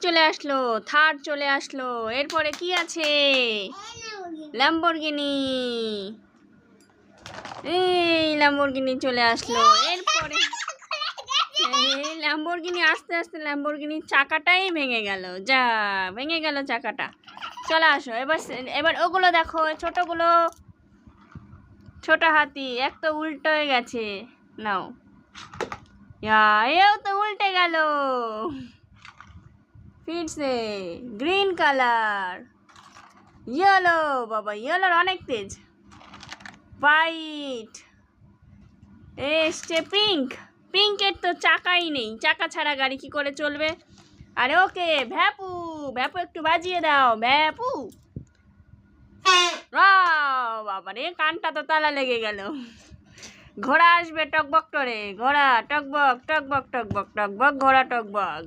চলে আসলো, থার চলে আসলো। এরপরে কি আছে? ল্যাম্বরগিনি। এই ল্যাম্বরগিনি চলে আসলো। এরপরে এই ল্যাম্বরগিনি আস্তে আস্তে ল্যাম্বরগিনির চাকাটাই ভেঙে গেল। যা ভেঙে গেল চাকাটা। চলে আসো এবার। এবার ওগুলো দেখো, ছোটগুলো, ছোট হাতি। এক তো উল্টো হয়ে গেছে। নাও, এও তো উল্টে গেল। ফিরছে গ্রিন কালার, ইয়েলো। বাবা, ইয়েলোর অনেক তেজ। হোয়াইট, এসছে পিঙ্ক। পিঙ্কের তো চাকাই নেই, চাকা ছাড়া গাড়ি কি করে চলবে? আরে ওকে ভ্যাপু। ভ্যাপু একটু বাজিয়ে দাও, ভ্যাপু। বাবা রে, কানটা তো তালা লেগে গেল। ঘোড়া আসবে টকবক করে, ঘোড়া টকবক টকবক টকবক টকবক, ঘোড়া টকবক।